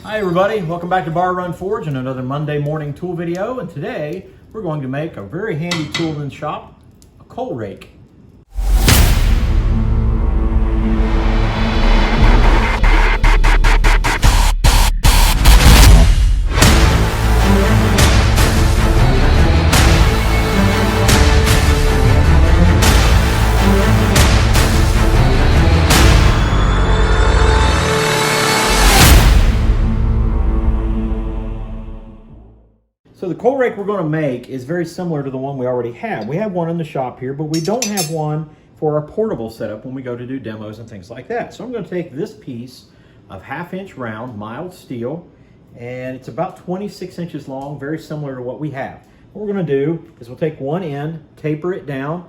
Hi everybody, welcome back to Bar Run Forge and another Monday morning tool video. And today we're going to make a very handy tool in the shop, a coal rake. So the coal rake we're going to make is very similar to the one we already have. We have one in the shop here, but we don't have one for our portable setup when we go to do demos and things like that. So I'm going to take this piece of 1/2 inch round mild steel, and it's about 26 inches long, very similar to what we have. What we're going to do is we'll take one end, taper it down,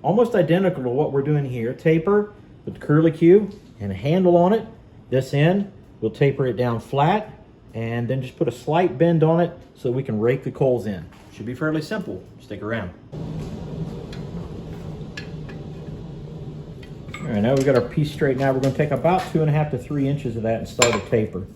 almost identical to what we're doing here. Taper with the curlicue and a handle on it. This end, we'll taper it down flat, and then just put a slight bend on it so we can rake the coals in. Should be fairly simple. Stick around. All right, now we've got our piece straight. Now we're going to take about 2.5 to 3 inches of that and start a taper.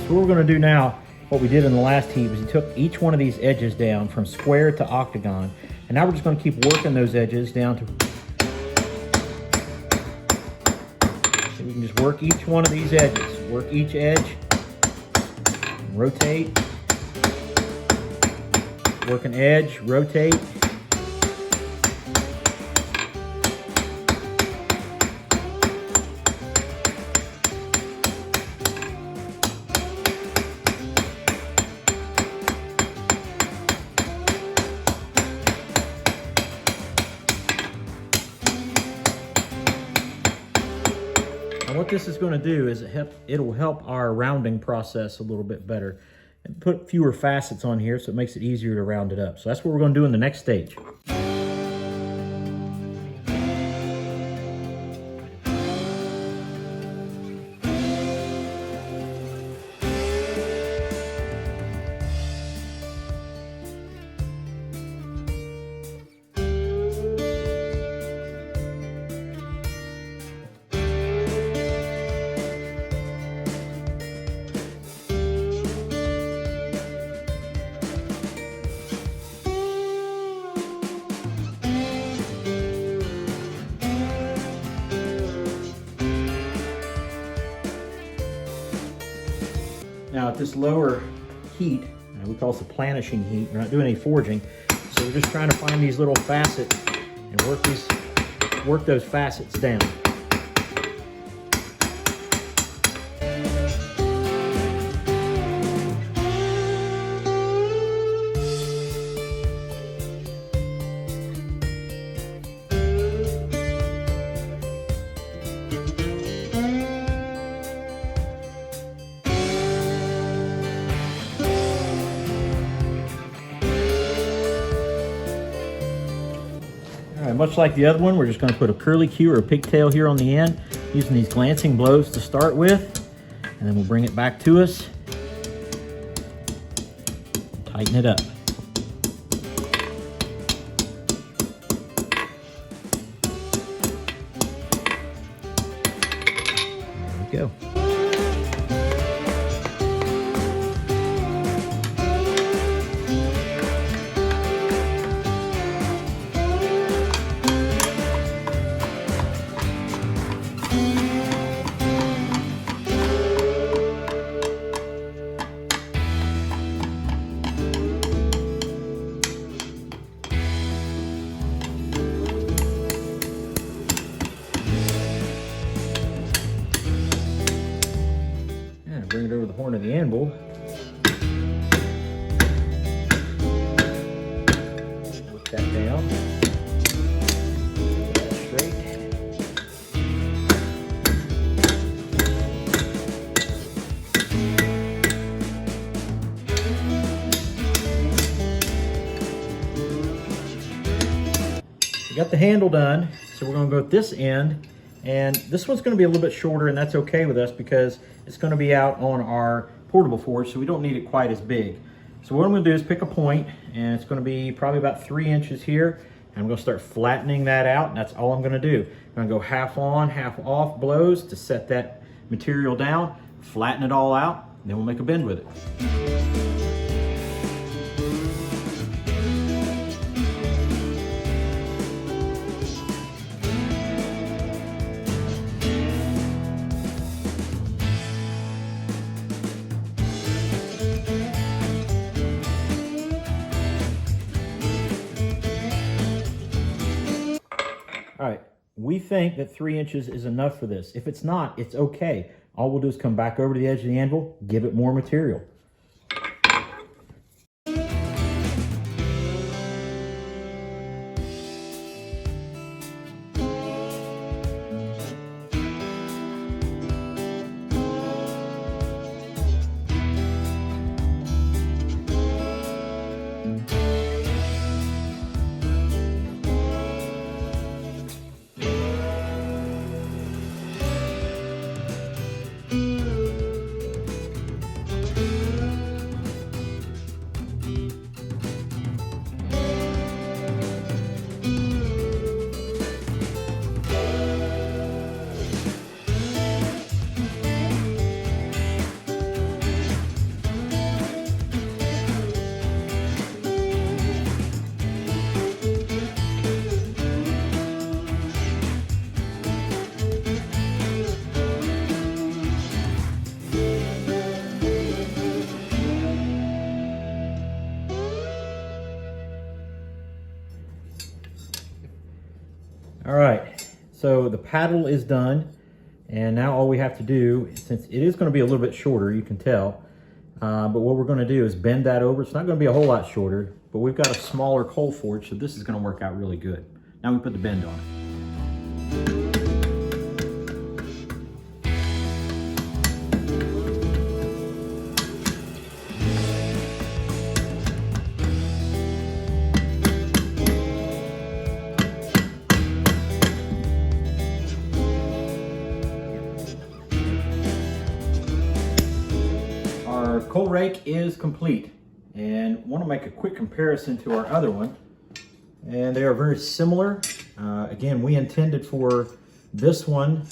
What we're going to do now, what we did in the last heat, was we took each one of these edges down from square to octagon, and now we're just going to keep working those edges down to, so we can just work each one of these edges, work each edge, rotate, work an edge, rotate. And what this is going to do is it'll help our rounding process a little bit better and put fewer facets on here, so it makes it easier to round it up. So that's what we're going to do in the next stage. Now at this lower heat, we call this the planishing heat, we're not doing any forging, so we're just trying to find these little facets and work those facets down. Much like the other one, we're just going to put a curlicue or a pigtail here on the end, using these glancing blows to start with, and then we'll bring it back to us, tighten it up. There we go. it over the horn of the anvil. Put that down. Get that straight. We got the handle done, so we're going to go at this end, and this one's going to be a little bit shorter, and that's okay with us because it's going to be out on our portable forge, so we don't need it quite as big. So what I'm going to do is pick a point, and it's going to be probably about 3 inches here, and I'm going to start flattening that out, and that's all I'm going to do. I'm going to go half on, half off blows to set that material down, flatten it all out, and then we'll make a bend with it. All right, we think that 3 inches is enough for this. If it's not, it's okay. All we'll do is come back over to the edge of the anvil, give it more material. All right, so the paddle is done, and now all we have to do, since it is going to be a little bit shorter, you can tell, but what we're going to do is bend that over. It's not going to be a whole lot shorter, but we've got a smaller coal forge, so this is going to work out really good. Now we put the bend on it. Our coal rake is complete, and want to make a quick comparison to our other one, and they are very similar. Again, we intended for this one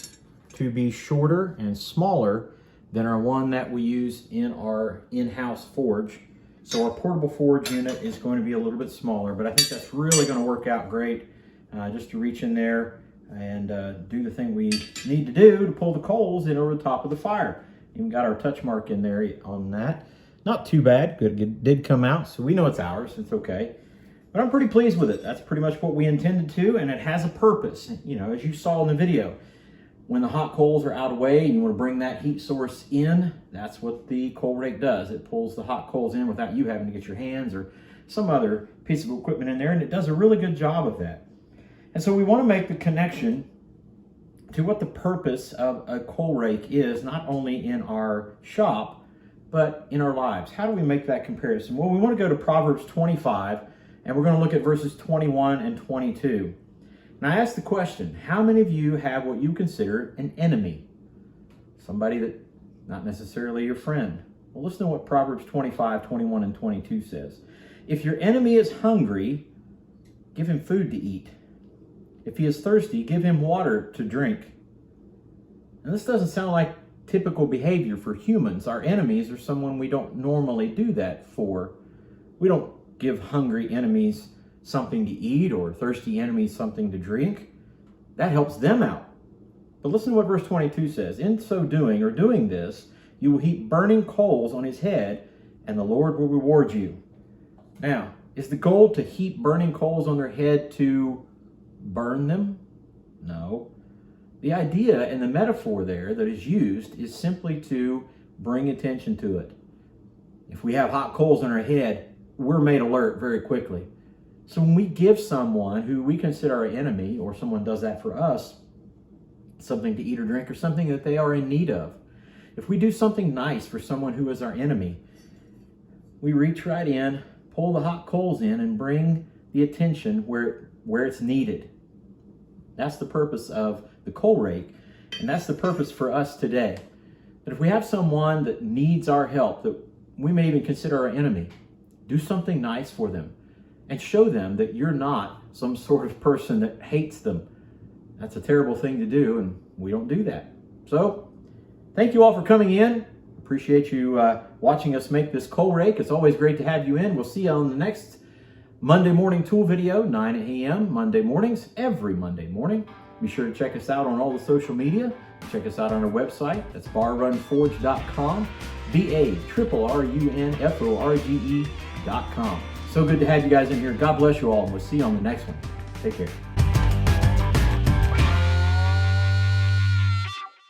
to be shorter and smaller than our one that we use in our in-house forge. So our portable forge unit is going to be a little bit smaller, but I think that's really going to work out great, just to reach in there and do the thing we need to do to pull the coals in over the top of the fire. Even got our touch mark in there on that. Not too bad. Good, it did come out, so we know it's ours. It's okay. But I'm pretty pleased with it. That's pretty much what we intended to, and it has a purpose. You know, as you saw in the video, when the hot coals are out of the way and you want to bring that heat source in, that's what the coal rake does. It pulls the hot coals in without you having to get your hands or some other piece of equipment in there, and it does a really good job of that. And so we want to make the connection to what the purpose of a coal rake is, not only in our shop, but in our lives. How do we make that comparison? Well, we want to go to Proverbs 25, and we're going to look at verses 21 and 22. Now, I ask the question, how many of you have what you consider an enemy? Somebody that not necessarily your friend. Well, listen to what Proverbs 25, 21, and 22 says. If your enemy is hungry, give him food to eat. If he is thirsty, give him water to drink. And this doesn't sound like typical behavior for humans. Our enemies are someone we don't normally do that for. We don't give hungry enemies something to eat or thirsty enemies something to drink. That helps them out. But listen to what verse 22 says. In so doing, or doing this, you will heap burning coals on his head, and the Lord will reward you. Now, is the goal to heap burning coals on their head to burn them? No. The idea and the metaphor there that is used is simply to bring attention to it. If we have hot coals in our head, we're made alert very quickly. So when we give someone who we consider our enemy, or someone does that for us, something to eat or drink or something that they are in need of, if we do something nice for someone who is our enemy, we reach right in, pull the hot coals in, and bring the attention where it's needed. That's the purpose of the coal rake, and that's the purpose for us today. That if we have someone that needs our help, that we may even consider our enemy, do something nice for them and show them that you're not some sort of person that hates them. That's a terrible thing to do, and we don't do that. So, thank you all for coming in. Appreciate you watching us make this coal rake. It's always great to have you in. We'll see you on the next Monday morning tool video, 9 a.m. Monday mornings, every Monday morning. Be sure to check us out on all the social media. Check us out on our website. That's barrunforge.com, BARRUNFORGE.com. So good to have you guys in here. God bless you all, and we'll see you on the next one. Take care.